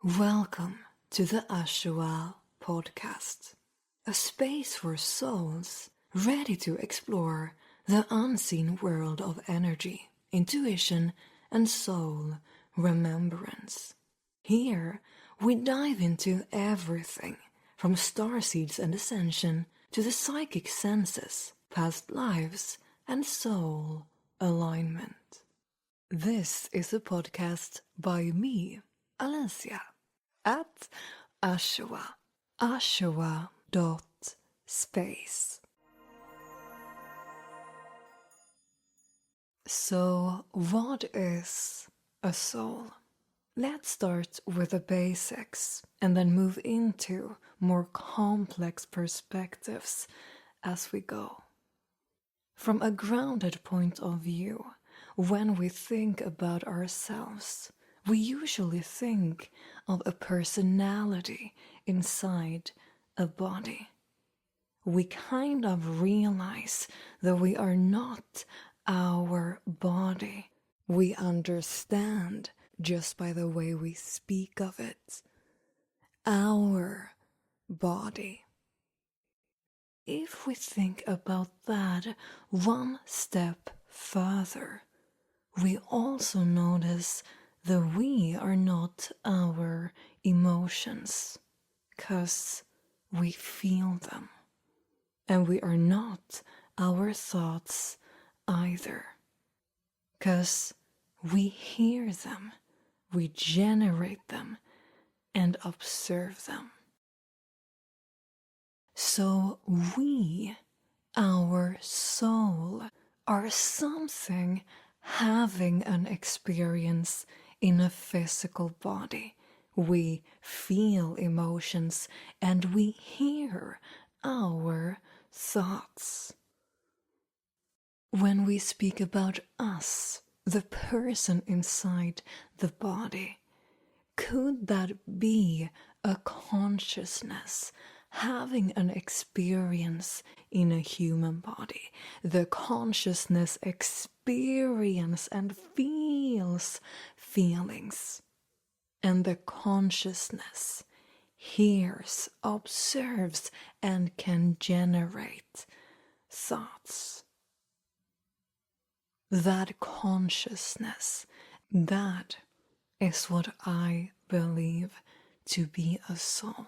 Welcome to the Ashua podcast, a space for souls ready to explore the unseen world of energy, intuition, and soul remembrance. Here, we dive into everything from starseeds and ascension to the psychic senses, past lives, and soul alignment. This is a podcast by me, Alessia, at ashua.space. So, what is a soul? Let's start with the basics and then move into more complex perspectives as we go. From a grounded point of view, when we think about ourselves, we usually think of a personality inside a body. We kind of realize that we are not our body. We understand just by the way we speak of it. Our body. If we think about that one step further, we also notice that we are not our emotions, 'cause we feel them. And we are not our thoughts either, 'cause we hear them, we generate them, and observe them. So we, our soul, are something having an experience in a physical body. We feel emotions and we hear our thoughts. When we speak about us, the person inside the body, could that be a consciousness having an experience in a human body? The consciousness experience and feels feelings. And the consciousness hears, observes, and can generate thoughts. That consciousness, that is what I believe to be a soul.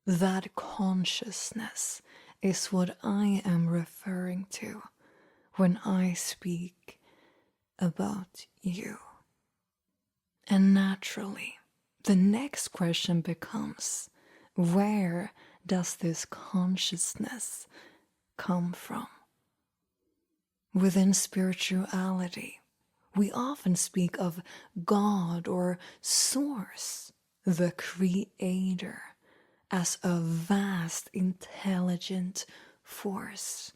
That consciousness is what I am referring to when I speak about you. And naturally, the next question becomes, where does this consciousness come from? Within spirituality, we often speak of God or Source, the Creator, as a vast, intelligent force,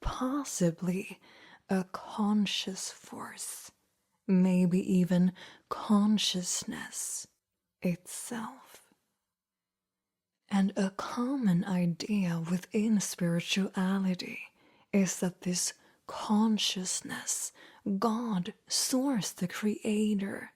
possibly a conscious force, maybe even consciousness itself. And a common idea within spirituality is that this consciousness, God, Source, the Creator,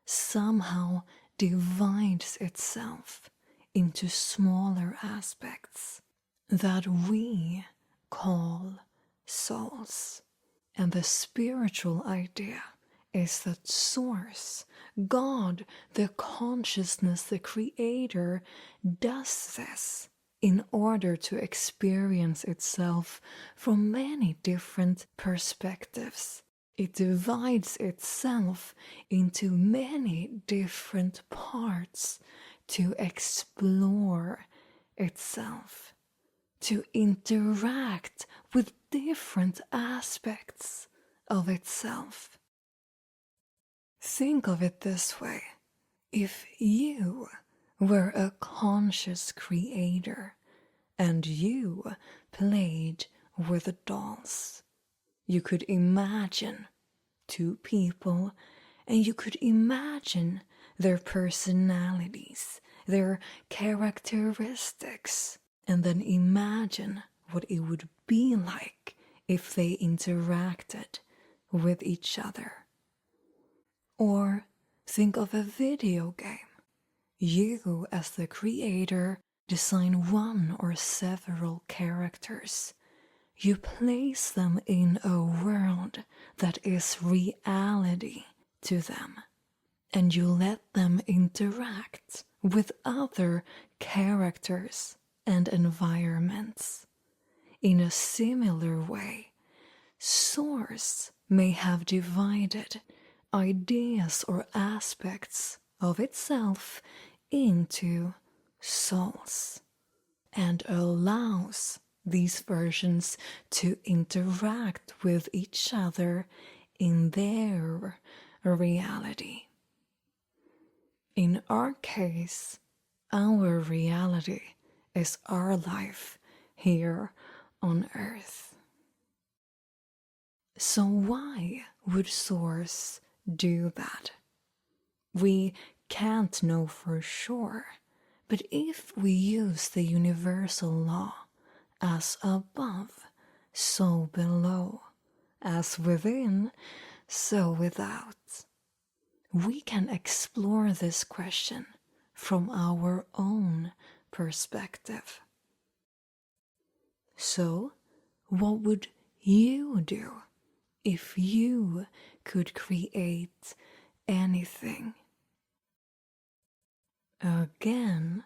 somehow divides itself into smaller aspects that we call souls. And the spiritual idea is that Source, God, the consciousness, the Creator, does this in order to experience itself from many different perspectives. It divides itself into many different parts to explore itself, to interact with different aspects of itself. Think of it this way. If you were a conscious creator and you played with dolls, you could imagine two people and you could imagine their personalities, their characteristics, and then imagine what it would be like if they interacted with each other. Or Think of a video game. You, as the creator, design one or several characters. You place them in a world that is reality to them, and you let them interact with other characters and environments. In a similar way, Source may have divided ideas or aspects of itself into souls and allows these versions to interact with each other in their reality. In our case, our reality is our life here on Earth. So why would Source do that? We can't know for sure, but if we use the universal law, as above, so below, as within, so without, we can explore this question from our own perspective. So, what would you do if you could create anything? Again,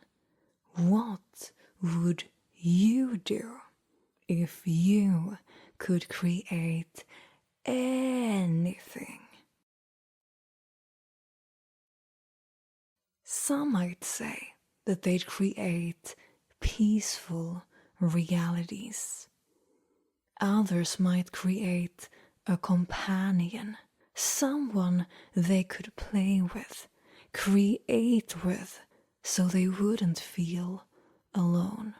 what would you do if you could create anything? Some might say that they'd create peaceful realities. Others might create a companion, someone they could play with, create with, so they wouldn't feel alone.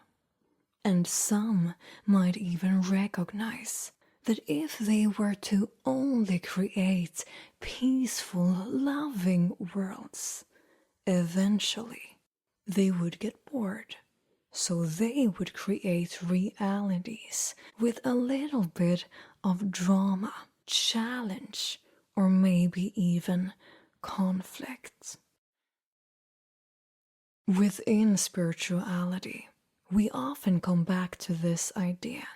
And some might even recognize that if they were to only create peaceful, loving worlds, eventually they would get bored. So they would create realities with a little bit of drama, challenge, or maybe even conflict. Within spirituality, we often come back to this idea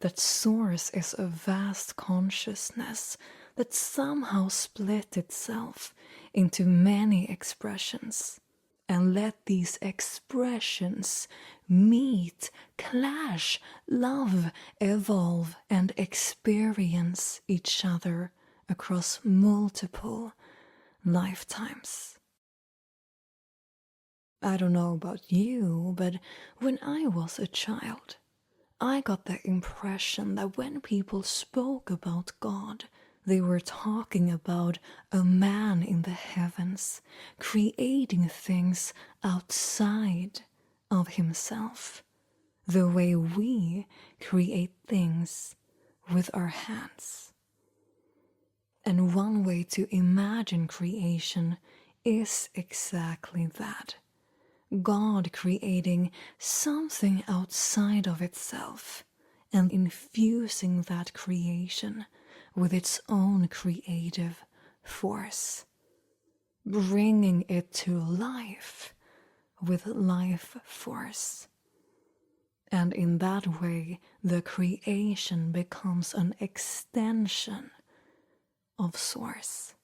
that Source is a vast consciousness that somehow split itself into many expressions and let these expressions meet, clash, love, evolve, and experience each other across multiple lifetimes. I don't know about you, but when I was a child, I got the impression that when people spoke about God, they were talking about a man in the heavens, creating things outside of himself, the way we create things with our hands. And one way to imagine creation is exactly that. God creating something outside of itself and infusing that creation with its own creative force, bringing it to life with life force. And in that way, the creation becomes an extension of Source.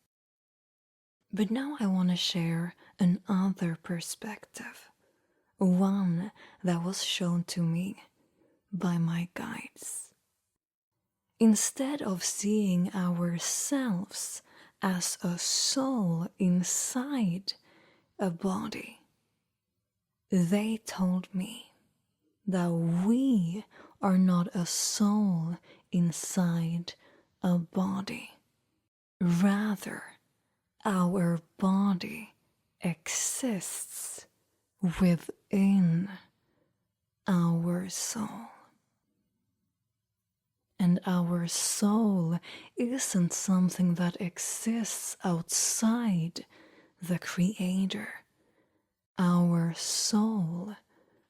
But now I want to share another perspective, one that was shown to me by my guides. Instead of seeing ourselves as a soul inside a body, they told me that we are not a soul inside a body. Rather, our body exists within our soul. And our soul isn't something that exists outside the Creator. Our soul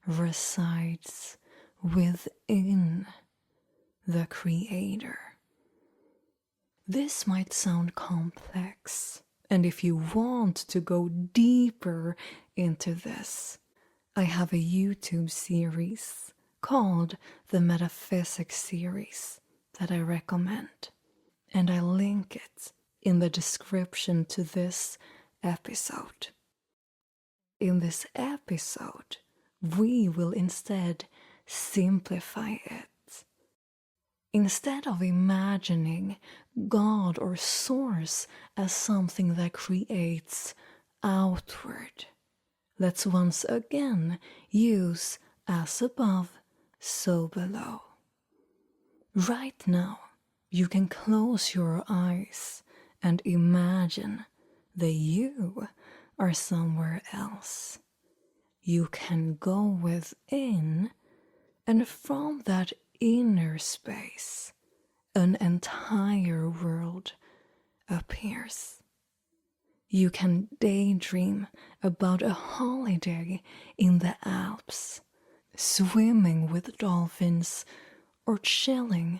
resides within the Creator. This might sound complex And if you want to go deeper into this, I have a YouTube series called the Metaphysics series that I recommend. And I link it in the description to this episode. In this episode, we will instead simplify it. Instead of imagining God or Source as something that creates outward, let's once again use as above, so below. Right now, you can close your eyes and imagine that you are somewhere else. You can go within, and from that inner space, an entire world appears. You can daydream about a holiday in the Alps, swimming with dolphins, or chilling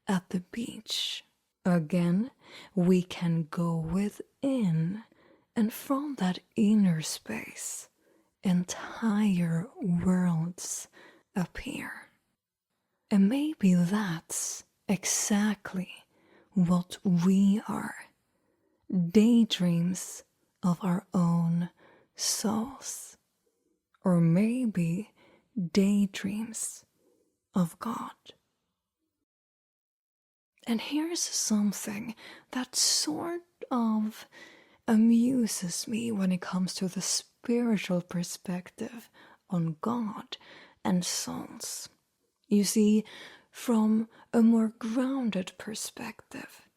at the beach. Again, we can go within, and from that inner space, entire worlds appear. And maybe that's exactly what we are. Daydreams of our own souls. Or maybe daydreams of God. And here's something that sort of amuses me when it comes to the spiritual perspective on God and souls. You see, from a more grounded perspective,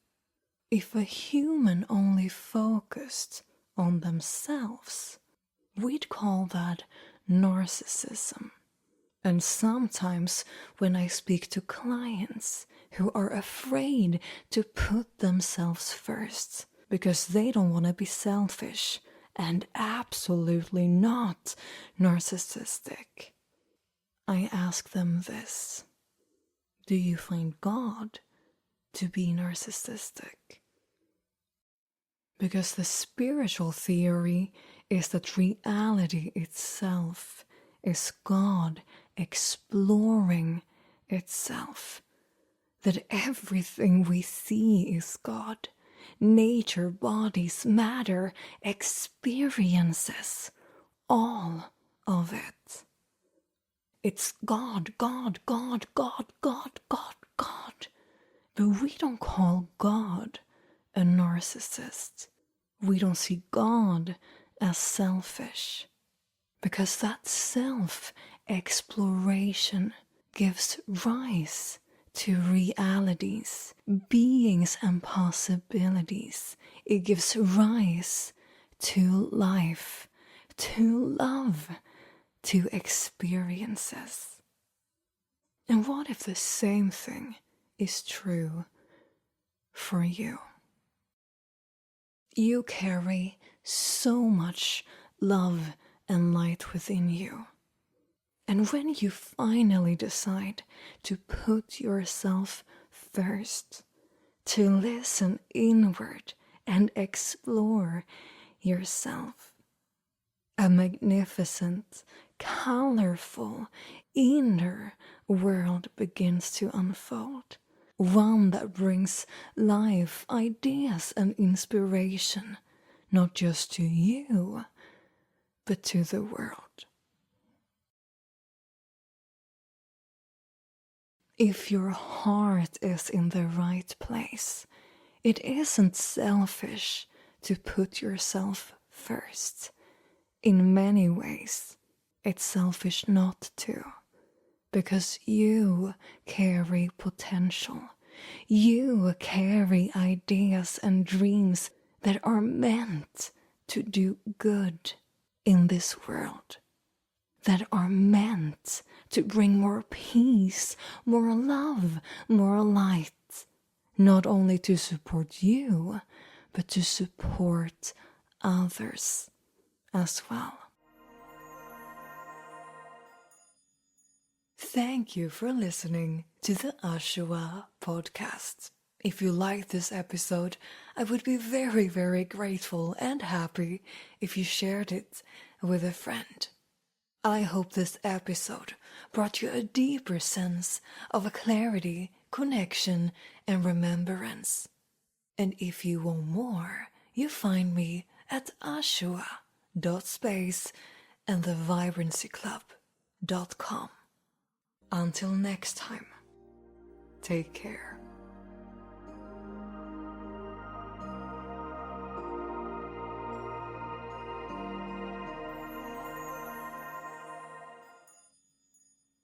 if a human only focused on themselves, we'd call that narcissism. And sometimes when I speak to clients who are afraid to put themselves first because they don't want to be selfish and absolutely not narcissistic, I ask them this: do you find God to be narcissistic? Because the spiritual theory is that reality itself is God exploring itself. That everything we see is God. Nature, bodies, matter, experiences, all of it. It's God, God, God, God, God, God, God. But we don't call God a narcissist. We don't see God as selfish. Because that self-exploration gives rise to realities, beings and possibilities. It gives rise to life, to love, to experiences. And what if the same thing is true for you? You carry so much love and light within you. And when you finally decide to put yourself first, to listen inward and explore yourself, a magnificent, colorful, inner world begins to unfold. One that brings life, ideas, and inspiration, not just to you, but to the world. If your heart is in the right place, it isn't selfish to put yourself first. In many ways, it's selfish not to, because you carry potential. You carry ideas and dreams that are meant to do good in this world, that are meant to bring more peace, more love, more light, not only to support you, but to support others as well. Thank you for listening to the Ashua podcast. If you liked this episode, I would be very, very grateful and happy if you shared it with a friend. I hope this episode brought you a deeper sense of clarity, connection, and remembrance. And if you want more, you find me at ashua.space and thevibrancyclub.com. Until next time, take care.